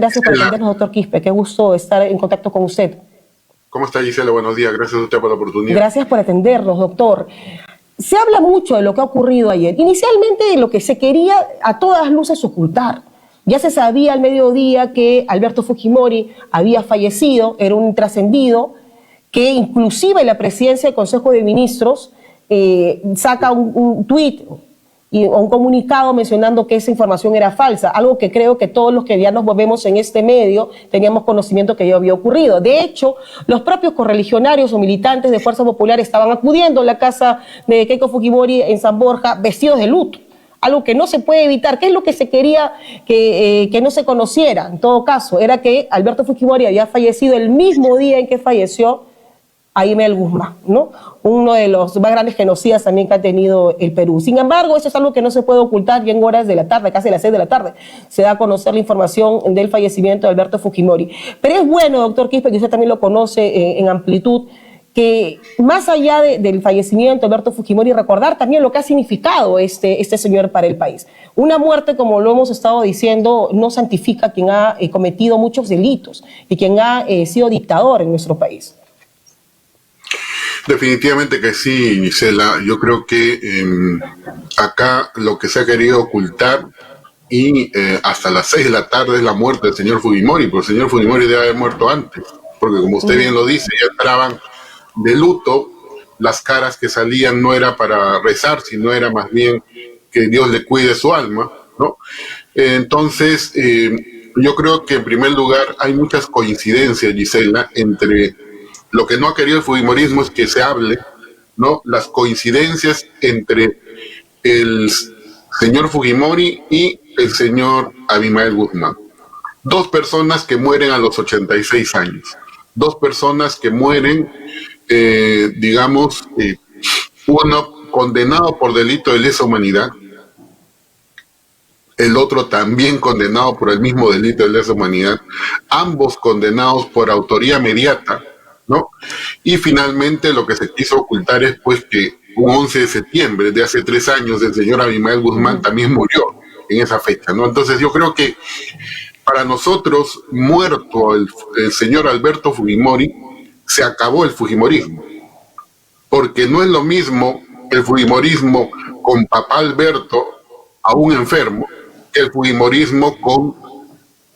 Gracias por atendernos, doctor Quispe. Qué gusto estar en contacto con usted. ¿Cómo está, Gisela? Buenos días. Gracias a usted por la oportunidad. Gracias por atendernos, doctor. Se habla mucho de lo que ha ocurrido ayer. Inicialmente, lo que se quería a todas luces ocultar. Ya se sabía al mediodía que Alberto Fujimori había fallecido, era un trascendido, que inclusive la presidencia del Consejo de Ministros saca un tuit o un comunicado mencionando que esa información era falsa, algo que creo que todos los que ya nos movemos en este medio teníamos conocimiento que ya había ocurrido. De hecho, los propios correligionarios o militantes de Fuerza Popular estaban acudiendo a la casa de Keiko Fujimori en San Borja vestidos de luto, algo que no se puede evitar. ¿Qué es lo que se quería que no se conociera? En todo caso, era que Alberto Fujimori había fallecido el mismo día en que falleció Jaime el Guzmán, ¿no? Uno de los más grandes genocidas también que ha tenido el Perú. Sin embargo, eso es algo que no se puede ocultar, y en horas de la tarde, casi a las 6 de la tarde, se da a conocer la información del fallecimiento de Alberto Fujimori. Pero es bueno, doctor Quispe, que usted también lo conoce en amplitud, que más allá del fallecimiento de Alberto Fujimori, recordar también lo que ha significado este señor para el país. Una muerte, como lo hemos estado diciendo, no santifica a quien ha cometido muchos delitos y quien ha sido dictador en nuestro país. Definitivamente que sí, Gisela. Yo creo que acá lo que se ha querido ocultar y hasta las 6 de la tarde es la muerte del señor Fujimori, porque el señor Fujimori debe haber muerto antes, porque como usted bien lo dice, ya entraban de luto, las caras que salían no era para rezar, sino era más bien que Dios le cuide su alma, ¿no? Entonces, yo creo que en primer lugar hay muchas coincidencias, Gisela, entre lo que no ha querido el fujimorismo es que se hable, ¿no? Las coincidencias entre el señor Fujimori y el señor Abimael Guzmán. Dos personas que mueren a los 86 años. Dos personas que mueren, uno condenado por delito de lesa humanidad, el otro también condenado por el mismo delito de lesa humanidad, ambos condenados por autoría mediata, ¿no? Y finalmente lo que se quiso ocultar es pues que un 11 de septiembre de hace 3 años el señor Abimael Guzmán también murió en esa fecha, ¿no? Entonces yo creo que para nosotros, muerto el señor Alberto Fujimori, se acabó el fujimorismo, porque no es lo mismo el fujimorismo con papá Alberto aún enfermo que el fujimorismo con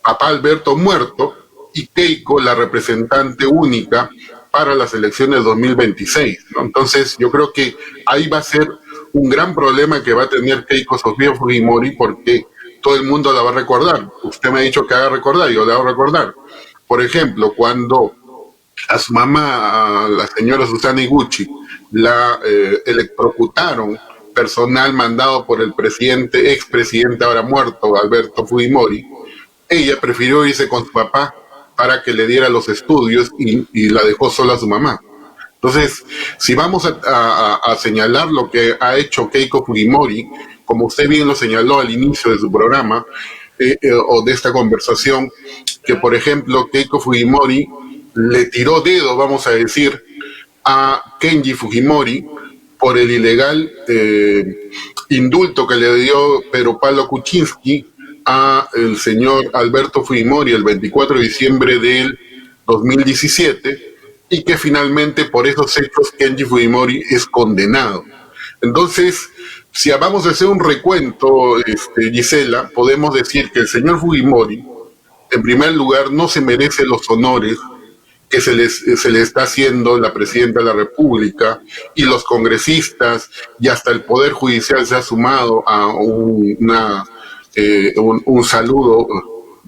papá Alberto muerto y Keiko la representante única para las elecciones 2026, ¿no? Entonces yo creo que ahí va a ser un gran problema que va a tener Keiko Sofía Fujimori, porque todo el mundo la va a recordar. Usted me ha dicho que haga recordar, yo le hago recordar. Por ejemplo, cuando a su mamá, a la señora Susana Iguchi, la electrocutaron, personal mandado por el presidente, expresidente ahora muerto, Alberto Fujimori, ella prefirió irse con su papá para que le diera los estudios y la dejó sola a su mamá. Entonces, si vamos a señalar lo que ha hecho Keiko Fujimori, como usted bien lo señaló al inicio de su programa, o de esta conversación, que por ejemplo Keiko Fujimori le tiró dedo, vamos a decir, a Kenji Fujimori por el ilegal indulto que le dio Pedro Pablo Kuczynski a el señor Alberto Fujimori el 24 de diciembre del 2017, y que finalmente por esos hechos Kenji Fujimori es condenado. Entonces, si vamos a hacer un recuento, Gisela, podemos decir que el señor Fujimori, en primer lugar, no se merece los honores que se le está haciendo la Presidenta de la República y los congresistas, y hasta el Poder Judicial se ha sumado a un saludo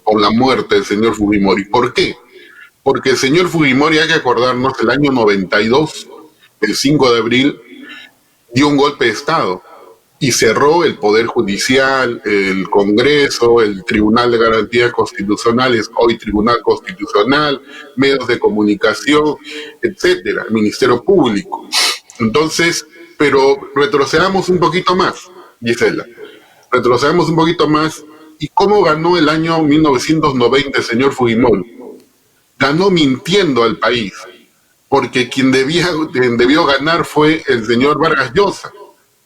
por la muerte del señor Fujimori. ¿Por qué? Porque el señor Fujimori, hay que acordarnos, el año 92, el 5 de abril, dio un golpe de Estado y cerró el Poder Judicial, el Congreso, el Tribunal de Garantías Constitucionales, hoy Tribunal Constitucional, medios de comunicación, etcétera, el Ministerio Público. Entonces, pero retrocedamos un poquito más, Gisela, retrocedamos un poquito más. ¿Y cómo ganó el año 1990 el señor Fujimori? Ganó mintiendo al país, porque quien debió ganar fue el señor Vargas Llosa.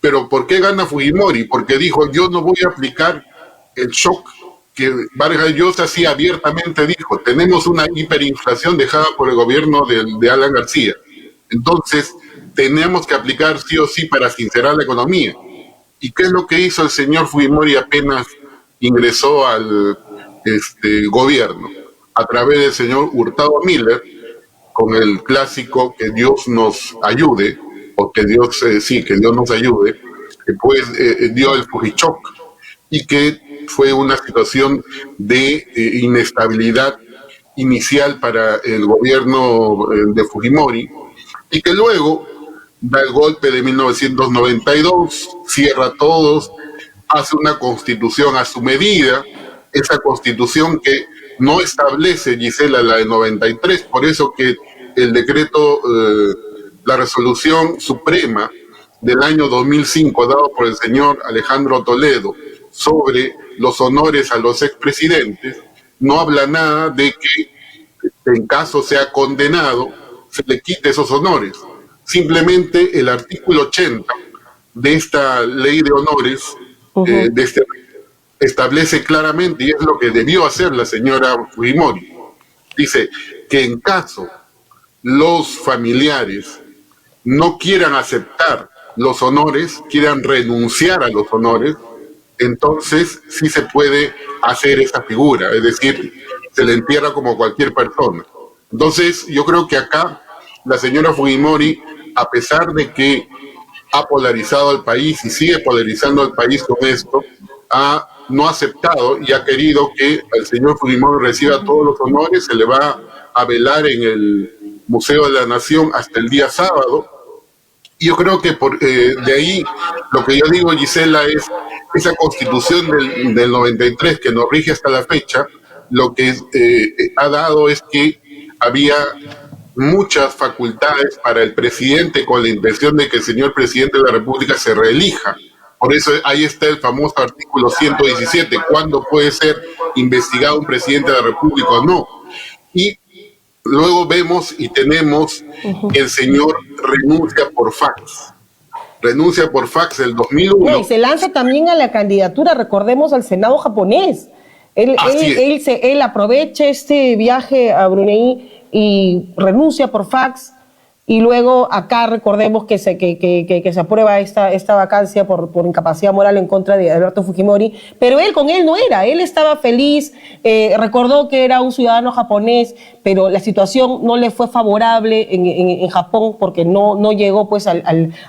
¿Pero por qué gana Fujimori? Porque dijo, yo no voy a aplicar el shock que Vargas Llosa sí abiertamente dijo, tenemos una hiperinflación dejada por el gobierno de Alan García. Entonces, tenemos que aplicar sí o sí para sincerar la economía. ¿Y qué es lo que hizo el señor Fujimori apenas ingresó al gobierno? A través del señor Hurtado Miller, con el clásico que Dios nos ayude, o que Dios, que Dios nos ayude, pues dio el Fujichoc, y que fue una situación de inestabilidad inicial para el gobierno de Fujimori, y que luego da el golpe de 1992, cierra a todos, hace una constitución a su medida, esa constitución que no establece, Gisela, la de 93, por eso que el decreto, la resolución suprema del año 2005, dado por el señor Alejandro Toledo, sobre los honores a los expresidentes, no habla nada de que en caso sea condenado, se le quite esos honores. Simplemente el artículo 80 de esta ley de honores, establece claramente, y es lo que debió hacer la señora Fujimori, dice que en caso los familiares no quieran aceptar los honores, quieran renunciar a los honores, entonces sí se puede hacer esa figura, es decir, se le entierra como cualquier persona. Entonces yo creo que acá la señora Fujimori, a pesar de que ha polarizado al país y sigue polarizando al país con esto, no ha aceptado y ha querido que el señor Fujimori reciba todos los honores, se le va a velar en el Museo de la Nación hasta el día sábado. Y yo creo que de ahí lo que yo digo, Gisela, es esa constitución del 93 que nos rige hasta la fecha, lo que ha dado es que había muchas facultades para el presidente con la intención de que el señor presidente de la República se reelija. Por eso ahí está el famoso artículo 117, ¿cuándo puede ser investigado un presidente de la República o no? Y luego vemos y tenemos que el señor renuncia por fax. Renuncia por fax el 2001. No, y se lanza también a la candidatura, recordemos, al Senado japonés. Él aprovecha este viaje a Brunei y renuncia por fax, y luego acá recordemos que se aprueba esta vacancia por incapacidad moral en contra de Alberto Fujimori, pero con él no era, él estaba feliz, recordó que era un ciudadano japonés, pero la situación no le fue favorable en Japón porque no llegó pues a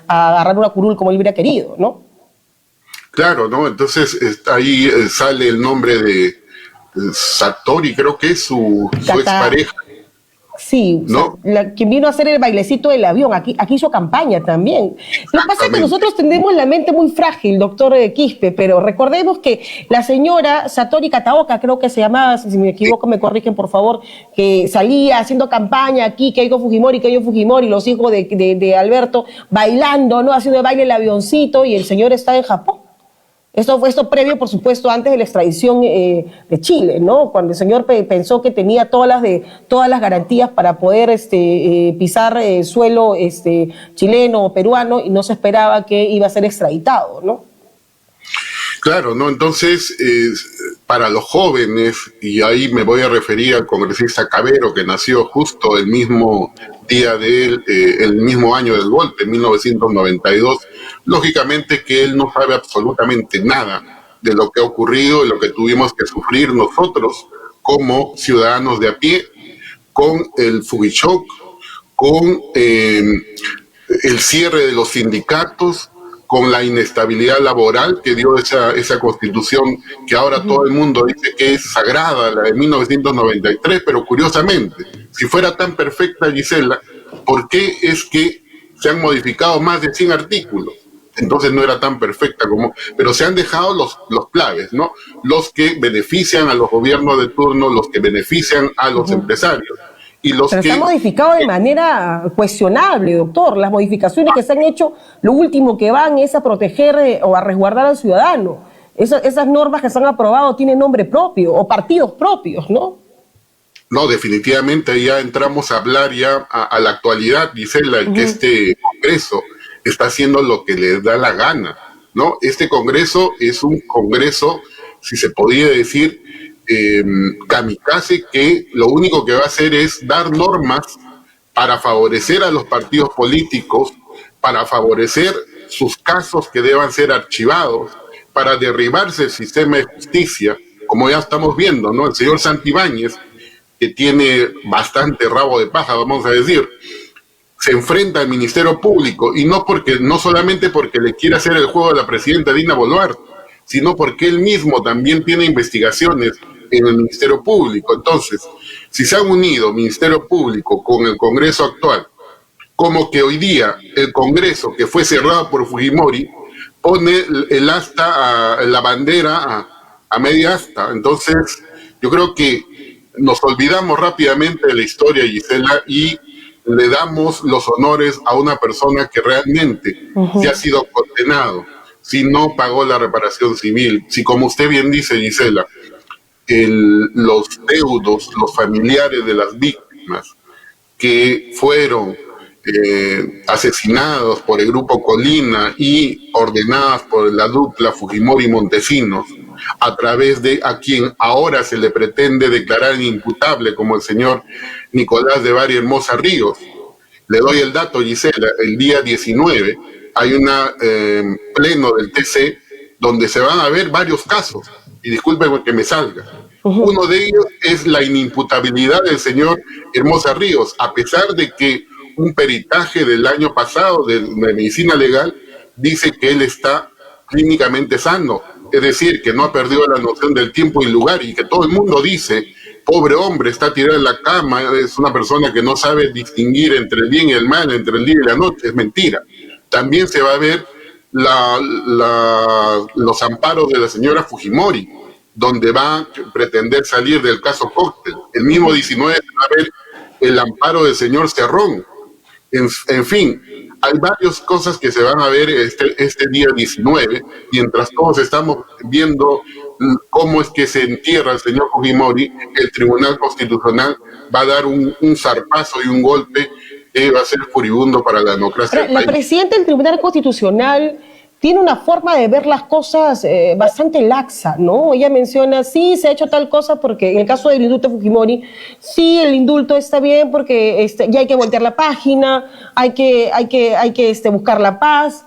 agarrar una curul como él hubiera querido, ¿no? Claro, ¿no? Entonces ahí sale el nombre de Satori, creo que es su expareja. Sí, ¿no? Quien vino a hacer el bailecito del avión, aquí hizo campaña también. Lo que pasa es que nosotros tenemos la mente muy frágil, doctor Quispe, pero recordemos que la señora Satori Kataoka, creo que se llamaba, si me equivoco me corrigen por favor, que salía haciendo campaña aquí, Keiko Fujimori, los hijos de Alberto, bailando, ¿no? Haciendo el baile el avioncito, y el señor está en Japón. Esto previo, por supuesto, antes de la extradición de Chile, ¿no? Cuando el señor pensó que tenía todas las garantías para poder pisar suelo chileno o peruano, y no se esperaba que iba a ser extraditado, ¿no? Claro, ¿no? Entonces, para los jóvenes, y ahí me voy a referir al congresista Cabero, que nació justo el mismo día el mismo año del golpe, 1992, lógicamente que él no sabe absolutamente nada de lo que ha ocurrido, de lo que tuvimos que sufrir nosotros como ciudadanos de a pie, con el Fujichoc, con el cierre de los sindicatos, con la inestabilidad laboral que dio esa constitución que ahora todo el mundo dice que es sagrada, la de 1993, pero curiosamente, si fuera tan perfecta, Gisela, ¿por qué es que se han modificado más de 100 artículos? Entonces no era tan perfecta pero se han dejado los claves, ¿no? Los que benefician a los gobiernos de turno, los que benefician a los empresarios. Pero se ha modificado de manera cuestionable, doctor. Las modificaciones que se han hecho, lo último que van es a proteger o a resguardar al ciudadano. Esas normas que se han aprobado tienen nombre propio o partidos propios, ¿no? No, definitivamente ya entramos a hablar ya a la actualidad, Gisela, que este Congreso está haciendo lo que le da la gana, ¿no? Este Congreso es un Congreso, si se podía decir, kamikaze que lo único que va a hacer es dar normas para favorecer a los partidos políticos, para favorecer sus casos que deban ser archivados, para derribarse el sistema de justicia, como ya estamos viendo, ¿no? El señor Santibáñez, que tiene bastante rabo de paja, vamos a decir, se enfrenta al Ministerio Público, y no solamente porque le quiere hacer el juego a la presidenta Dina Boluarte, sino porque él mismo también tiene investigaciones en el Ministerio Público. Entonces, si se han unido Ministerio Público con el Congreso actual, como que hoy día el Congreso, que fue cerrado por Fujimori, pone el asta, la bandera a media asta. Entonces, yo creo que nos olvidamos rápidamente de la historia, Gisela, y le damos los honores a una persona que realmente se ha sido condenado, si no pagó la reparación civil, si, como usted bien dice, Gisela, los deudos, los familiares de las víctimas que fueron asesinados por el Grupo Colina y ordenadas por la dupla Fujimori-Montesinos, a través de a quien ahora se le pretende declarar inimputable, como el señor Nicolás de Bari Hermosa Ríos. Le doy el dato, Gisela, el día 19 hay una pleno del TC donde se van a ver varios casos, y disculpen que me salga. Uno de ellos es la inimputabilidad del señor Hermosa Ríos, a pesar de que un peritaje del año pasado de medicina legal dice que él está clínicamente sano, es decir, que no ha perdido la noción del tiempo y lugar, y que todo el mundo dice, pobre hombre, está tirado en la cama, es una persona que no sabe distinguir entre el bien y el mal, entre el día y la noche. Es mentira. También se va a ver los amparos de la señora Fujimori, donde va a pretender salir del caso Cóctel. El mismo 19 se va a ver el amparo del señor Cerrón. En fin, hay varias cosas que se van a ver este día 19, mientras todos estamos viendo cómo es que se entierra el señor Fujimori. El Tribunal Constitucional va a dar un zarpazo y un golpe que va a ser furibundo para la democracia. La presidenta del Tribunal Constitucional tiene una forma de ver las cosas bastante laxa, ¿no? Ella menciona, sí, se ha hecho tal cosa porque en el caso del indulto de Fujimori, sí, el indulto está bien porque ya hay que voltear la página, hay que buscar la paz.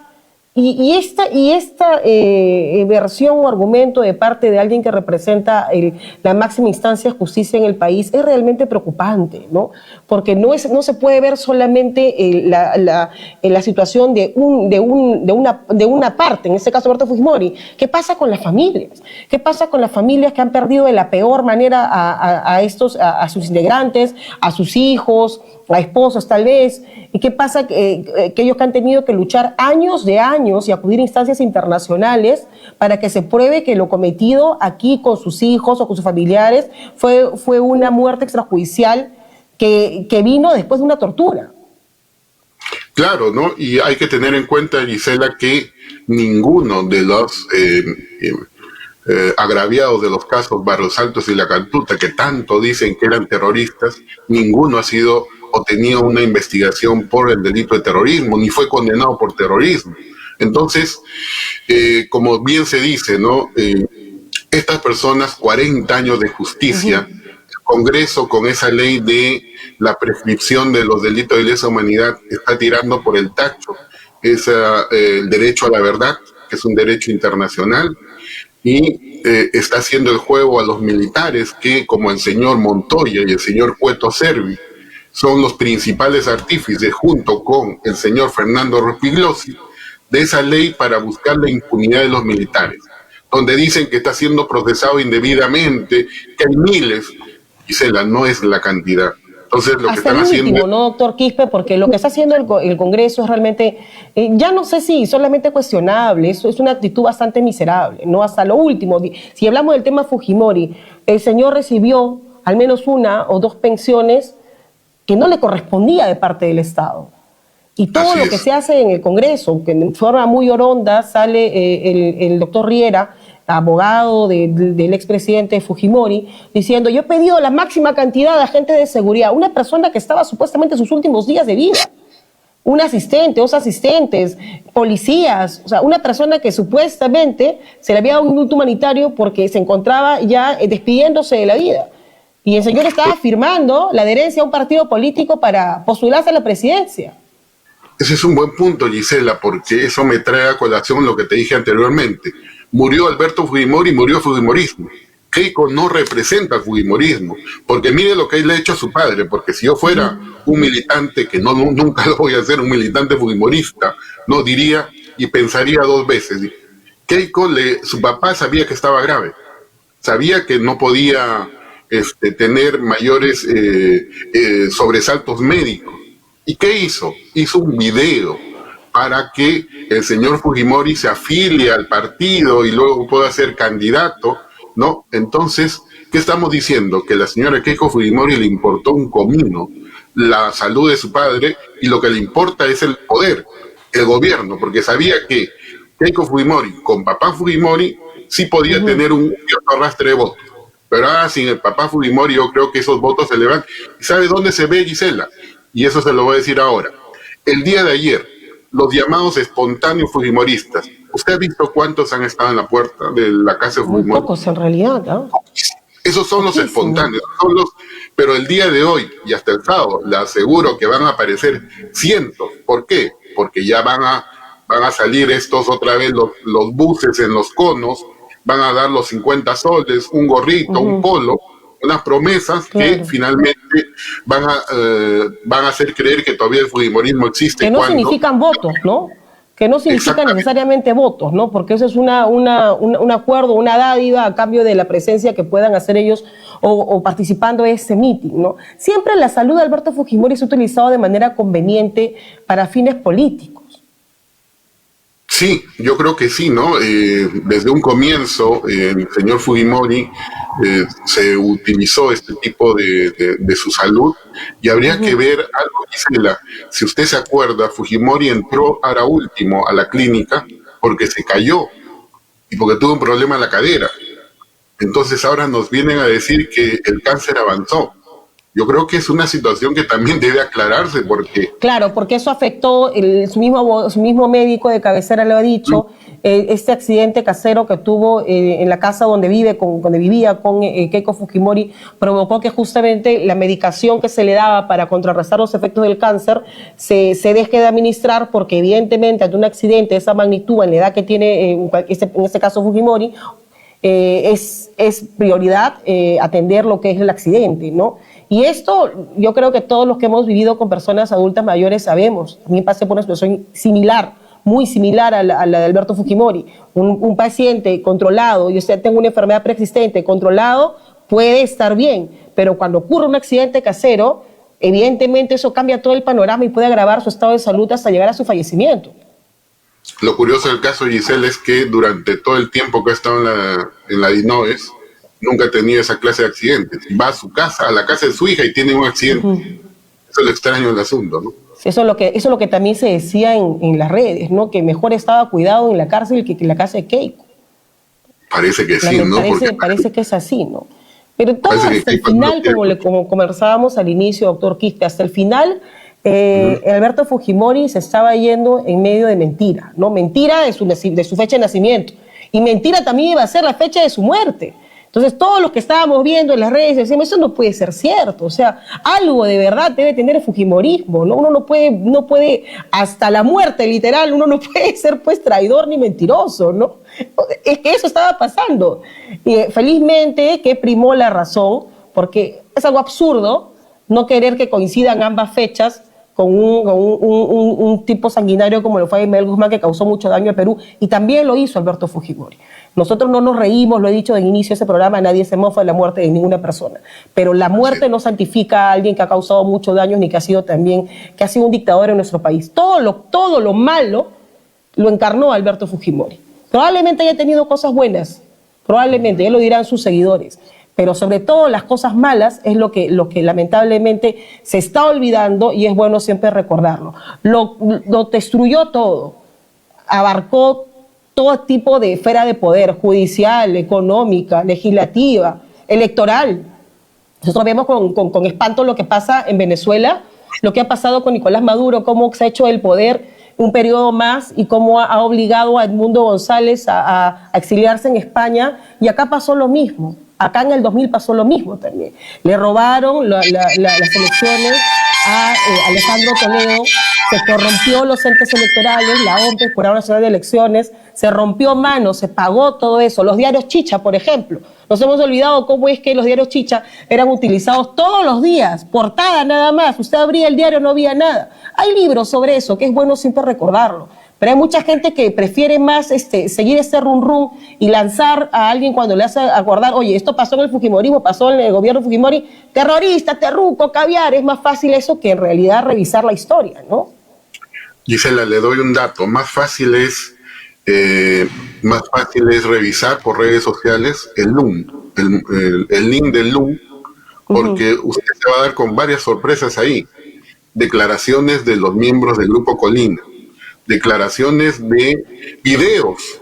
Y esta versión o argumento de parte de alguien que representa la máxima instancia de justicia en el país es realmente preocupante, ¿no? Porque no se puede ver solamente la situación de una parte, en este caso Alberto Fujimori. ¿Qué pasa con las familias? ¿Qué pasa con las familias que han perdido de la peor manera a sus integrantes, a sus hijos, a esposos tal vez? ¿Y qué pasa aquellos que han tenido que luchar años y acudir a instancias internacionales para que se pruebe que lo cometido aquí con sus hijos o con sus familiares fue una muerte extrajudicial que vino después de una tortura? Claro, ¿no? Y hay que tener en cuenta, Gisela, que ninguno de los agraviados de los casos Barrios Altos y La Cantuta, que tanto dicen que eran terroristas, ninguno ha sido o tenía una investigación por el delito de terrorismo, ni fue condenado por terrorismo. Entonces, como bien se dice, ¿no? Estas personas, 40 años de justicia, el Congreso con esa ley de la prescripción de los delitos de lesa humanidad está tirando por el tacho el derecho a la verdad, que es un derecho internacional, y está haciendo el juego a los militares que, como el señor Montoya y el señor Cueto Servi, son los principales artífices, junto con el señor Fernando Rospigliosi, de esa ley para buscar la impunidad de los militares, donde dicen que está siendo procesado indebidamente, que hay miles. Gisela, no es la cantidad. Entonces, lo que están haciendo... Hasta el último, ¿no, doctor Quispe? Porque lo que está haciendo el Congreso es realmente, ya no sé si solamente cuestionable, es una actitud bastante miserable, ¿no? Hasta lo último. Si hablamos del tema Fujimori, el señor recibió al menos una o dos pensiones que no le correspondía de parte del Estado. Y todo lo que se hace en el Congreso, que en forma muy oronda sale el doctor Riera, abogado del expresidente Fujimori, diciendo, yo he pedido la máxima cantidad de agentes de seguridad, una persona que estaba supuestamente en sus últimos días de vida. un asistente, 2 asistentes, policías, o sea, una persona que supuestamente se le había dado un indulto humanitario porque se encontraba ya despidiéndose de la vida. Y el señor estaba firmando la adherencia a un partido político para postularse a la presidencia. Ese es un buen punto, Gisela, porque eso me trae a colación lo que te dije anteriormente. Murió Alberto Fujimori, murió Fujimorismo. Keiko no representa Fujimorismo, porque mire lo que él le ha hecho a su padre, porque si yo fuera un militante, que nunca lo voy a hacer, un militante fujimorista, no diría y pensaría 2 veces. Keiko, su papá sabía que estaba grave, sabía que no podía tener mayores sobresaltos médicos. ¿Y qué hizo? Hizo un video para que el señor Fujimori se afilie al partido y luego pueda ser candidato, ¿no? Entonces, ¿qué estamos diciendo? Que a la señora Keiko Fujimori le importó un comino la salud de su padre y lo que le importa es el poder, el gobierno, porque sabía que Keiko Fujimori con papá Fujimori sí podía tener un cierto arrastre de votos, pero ahora sin el papá Fujimori yo creo que esos votos se le van. ¿Y sabe dónde se ve, Gisela? Y eso se lo voy a decir ahora. El día de ayer, los llamados espontáneos fujimoristas, ¿usted ha visto cuántos han estado en la puerta de la casa de Fujimori? Muy pocos en realidad, ¿no? Esos son los espontáneos, pero el día de hoy y hasta el sábado, le aseguro que van a aparecer cientos. ¿Por qué? Porque ya van a salir estos otra vez los buses en los conos, van a dar los 50 soles, un gorrito, un polo, unas promesas que finalmente van a hacer creer que todavía el fujimorismo existe. Que no significan votos, ¿no? Que no significan necesariamente votos, ¿no? Porque eso es un acuerdo, una dádiva a cambio de la presencia que puedan hacer ellos o participando de ese mitin, ¿no? Siempre la salud de Alberto Fujimori se ha utilizado de manera conveniente para fines políticos. Sí, yo creo que sí, ¿no? Desde un comienzo, el señor Fujimori se utilizó este tipo de su salud y habría que ver algo, Gisela. Si usted se acuerda, Fujimori entró ahora último a la clínica porque se cayó y porque tuvo un problema en la cadera. Entonces ahora nos vienen a decir que el cáncer avanzó. Yo creo que es una situación que también debe aclararse porque... Claro, porque eso afectó, su mismo médico de cabecera lo ha dicho, este accidente casero que tuvo en la casa donde vivía con Keiko Fujimori provocó que justamente la medicación que se le daba para contrarrestar los efectos del cáncer se deje de administrar porque evidentemente ante un accidente de esa magnitud en la edad que tiene en este caso Fujimori, es prioridad atender lo que es el accidente, ¿no? Y esto yo creo que todos los que hemos vivido con personas adultas mayores sabemos. A mí me pasé por una situación similar, muy similar a la de Alberto Fujimori. Un paciente controlado, yo tengo una enfermedad preexistente, controlado, puede estar bien, pero cuando ocurre un accidente casero, evidentemente eso cambia todo el panorama y puede agravar su estado de salud hasta llegar a su fallecimiento. Lo curioso del caso, Giselle, es que durante todo el tiempo que ha estado en la DINOES, nunca ha tenido esa clase de accidentes. Va a su casa, a la casa de su hija y tiene un accidente. Eso es lo extraño del asunto, ¿no? Eso es lo que también se decía en las redes, ¿no? Que mejor estaba cuidado en la cárcel que en la casa de Keiko. Parece que sí, ¿no? Parece que es así, ¿no? Pero todo hasta el final, como conversábamos al inicio, doctor Quispe, hasta el final, Alberto Fujimori se estaba yendo en medio de mentira, ¿no? Mentira de su fecha de nacimiento. Y mentira también iba a ser la fecha de su muerte. Entonces, todos los que estábamos viendo en las redes decíamos, eso no puede ser cierto. O sea, algo de verdad debe tener el fujimorismo, ¿no? Uno no puede, hasta la muerte literal, uno no puede ser pues traidor ni mentiroso, ¿no? Es que eso estaba pasando. Y felizmente que primó la razón, porque es algo absurdo no querer que coincidan ambas fechas con un tipo sanguinario como lo fue Miguel Guzmán, que causó mucho daño al Perú, y también lo hizo Alberto Fujimori. Nosotros no nos reímos, lo he dicho de inicio de ese programa, nadie se mofa de la muerte de ninguna persona, pero la muerte no santifica a alguien que ha causado muchos daños ni que ha sido un dictador en nuestro país. Todo lo malo lo encarnó Alberto Fujimori. Probablemente haya tenido cosas buenas, probablemente, ya lo dirán sus seguidores, pero sobre todo las cosas malas es lo que lamentablemente se está olvidando y es bueno siempre recordarlo. Lo destruyó todo, abarcó todo tipo de esfera de poder, judicial, económica, legislativa, electoral. Nosotros vemos con espanto lo que pasa en Venezuela lo que ha pasado con Nicolás Maduro, cómo se ha hecho el poder un periodo más y cómo ha obligado a Edmundo González a exiliarse en España, y acá pasó lo mismo. Acá en el 2000 pasó lo mismo también. Le robaron las elecciones a Alejandro Toledo, se corrompió los entes electorales, la OMPE, Jurado Nacional de Elecciones, se rompió mano, se pagó todo eso. Los diarios Chicha, por ejemplo. Nos hemos olvidado cómo es que los diarios Chicha eran utilizados todos los días, portada nada más. Usted abría el diario, no había nada. Hay libros sobre eso, que es bueno siempre recordarlo. Pero hay mucha gente que prefiere más seguir ese rum y lanzar a alguien cuando le hace acordar, oye, esto pasó en el Fujimorismo, pasó en el gobierno Fujimori, terrorista, terruco, caviar. Es más fácil eso que en realidad revisar la historia, ¿no? Gisela, le doy un dato. Más fácil es revisar por redes sociales el LUM, el link del LUM, porque usted se va a dar con varias sorpresas ahí. Declaraciones de los miembros del Grupo Colina, declaraciones de videos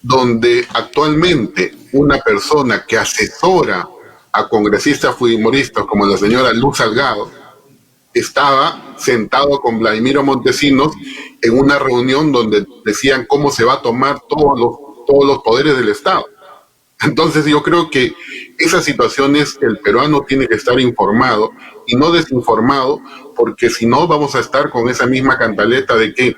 donde actualmente una persona que asesora a congresistas fujimoristas como la señora Luz Salgado estaba sentado con Vladimiro Montesinos en una reunión donde decían cómo se va a tomar todos los poderes del Estado. Entonces yo creo que esas situaciones el peruano tiene que estar informado y no desinformado, porque si no vamos a estar con esa misma cantaleta de que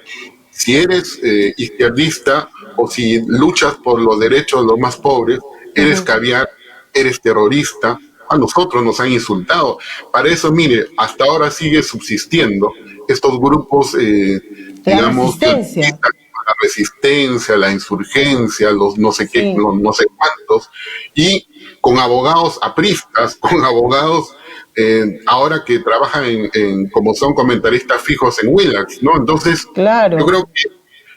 si eres izquierdista o si luchas por los derechos de los más pobres, eres caviar, eres terrorista. A nosotros nos han insultado. Para eso, mire, hasta ahora sigue subsistiendo estos grupos, digamos, la resistencia, la insurgencia, los no sé qué, no sé cuántos, y con abogados apristas, con abogados ahora que trabajan como son comentaristas fijos en Willax, ¿no? Entonces, claro. Yo creo que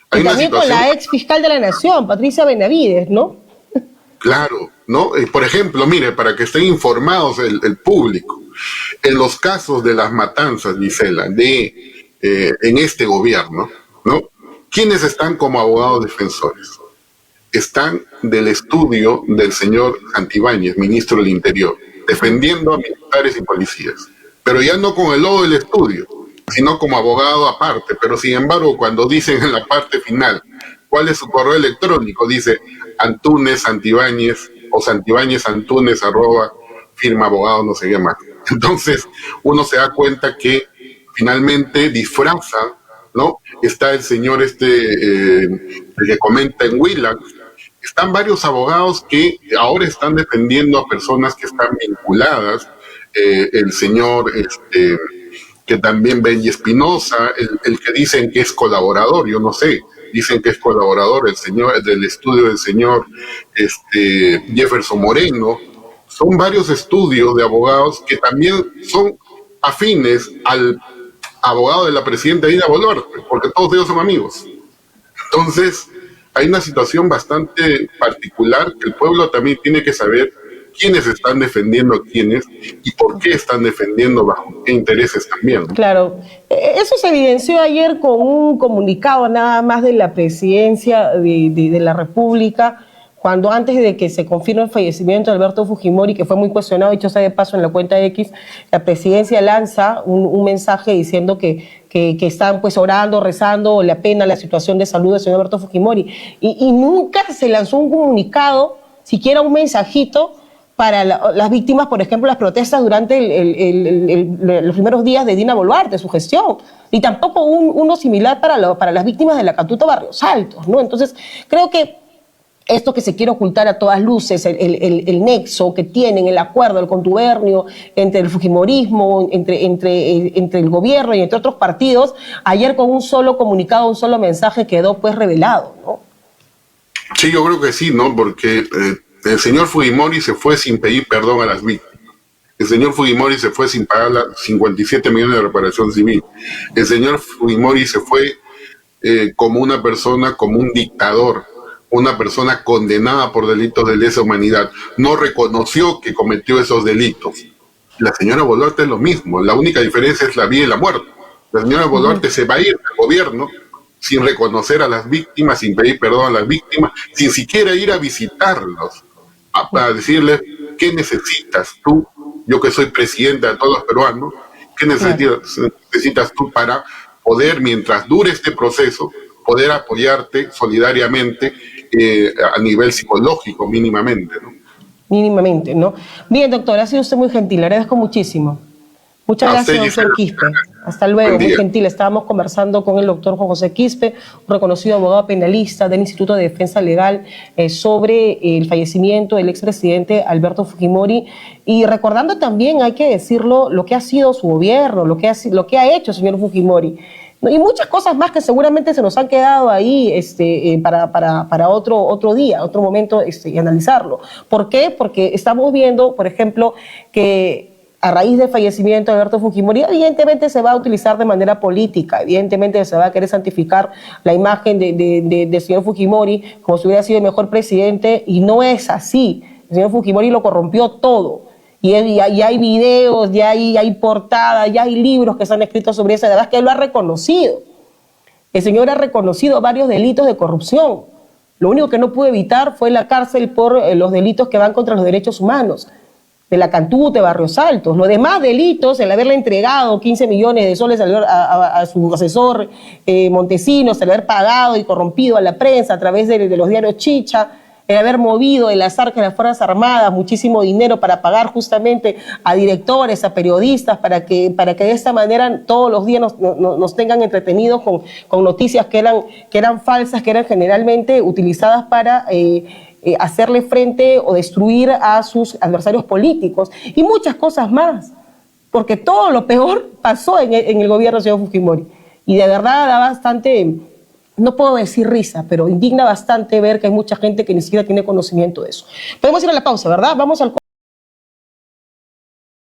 hay y una también situación... con la ex fiscal de la Nación, Patricia Benavides, ¿no? Claro, ¿no? Por ejemplo, mire, para que estén informados el público, en los casos de las matanzas, Gisela, en este gobierno, ¿no? ¿Quiénes están como abogados defensores? Están del estudio del señor Santibáñez, ministro del Interior, defendiendo a militares y policías, pero ya no con el logo del estudio, sino como abogado aparte. Pero sin embargo, cuando dicen en la parte final cuál es su correo electrónico, dice Antunes Santibáñez o Santibáñez Antunes > firma abogado no sé qué más. Entonces uno se da cuenta que finalmente disfraza, ¿no? Está el señor el que comenta en Willax. Están varios abogados que ahora están defendiendo a personas que están vinculadas, el señor que también Benji Espinosa, el que dicen que es colaborador, yo no sé, dicen que es colaborador el señor del estudio del señor Jefferson Moreno. Son varios estudios de abogados que también son afines al abogado de la presidenta Dina Boluarte, porque todos ellos son amigos. Entonces, hay una situación bastante particular que el pueblo también tiene que saber quiénes están defendiendo a quiénes y por qué están defendiendo, bajo qué intereses también. Claro, eso se evidenció ayer con un comunicado nada más de la presidencia de la República, cuando antes de que se confirme el fallecimiento de Alberto Fujimori, que fue muy cuestionado, dicho sea de paso en la cuenta X, la presidencia lanza un mensaje diciendo que están pues orando, rezando, le apena la situación de salud del señor Alberto Fujimori. Y nunca se lanzó un comunicado, siquiera un mensajito, para las víctimas, por ejemplo, las protestas durante los primeros días de Dina Boluarte, su gestión, y tampoco uno similar para las víctimas de la Catuta Barrios Altos, ¿no? Entonces, creo que esto que se quiere ocultar a todas luces, el nexo que tienen, el acuerdo, el contubernio entre el fujimorismo, entre el gobierno y entre otros partidos, ayer con un solo comunicado, un solo mensaje quedó pues revelado, ¿no? Sí, yo creo que sí, ¿no? Porque el señor Fujimori se fue sin pedir perdón a las víctimas. El señor Fujimori se fue sin pagar las 57 millones de reparación civil. El señor Fujimori se fue como una persona, como un dictador, una persona condenada por delitos de lesa humanidad. No reconoció que cometió esos delitos. La señora Boluarte es lo mismo. La única diferencia es la vida y la muerte. La señora Boluarte se va a ir del gobierno sin reconocer a las víctimas, sin pedir perdón a las víctimas, sin siquiera ir a visitarlos, para decirles, ¿qué necesitas tú, yo que soy presidente de todos los peruanos? ¿Qué necesitas tú para poder, mientras dure este proceso, poder apoyarte solidariamente a nivel psicológico mínimamente, ¿no? Mínimamente, ¿no? Bien, doctor, ha sido usted muy gentil, le agradezco muchísimo. Muchas gracias, doctor Quispe. Hasta luego, muy gentil. Estábamos conversando con el doctor Juan José Quispe, un reconocido abogado penalista del Instituto de Defensa Legal, sobre el fallecimiento del expresidente Alberto Fujimori. Y recordando también, hay que decirlo, lo que ha sido su gobierno, lo que ha hecho el señor Fujimori. Y muchas cosas más que seguramente se nos han quedado ahí para otro día, otro momento, y analizarlo. ¿Por qué? Porque estamos viendo, por ejemplo, que a raíz del fallecimiento de Alberto Fujimori, evidentemente se va a utilizar de manera política, evidentemente se va a querer santificar la imagen del señor Fujimori como si hubiera sido el mejor presidente, y no es así. El señor Fujimori lo corrompió todo. Y hay videos, ya hay portadas, ya hay libros que se han escrito sobre eso. La verdad es que él lo ha reconocido. El señor ha reconocido varios delitos de corrupción. Lo único que no pudo evitar fue la cárcel por los delitos que van contra los derechos humanos, de la Cantute, Barrios Altos. Los demás delitos, el haberle entregado 15 millones de soles a su asesor Montesinos, el haber pagado y corrompido a la prensa a través de los diarios Chicha, el haber movido en las arcas de las Fuerzas Armadas muchísimo dinero para pagar justamente a directores, a periodistas, para que de esta manera todos los días nos tengan entretenidos con noticias que eran falsas, que eran generalmente utilizadas para hacerle frente o destruir a sus adversarios políticos, y muchas cosas más, porque todo lo peor pasó en el gobierno del señor Fujimori. Y de verdad da bastante, no puedo decir risa, pero indigna bastante ver que hay mucha gente que ni siquiera tiene conocimiento de eso. Podemos ir a la pausa, ¿verdad? Vamos al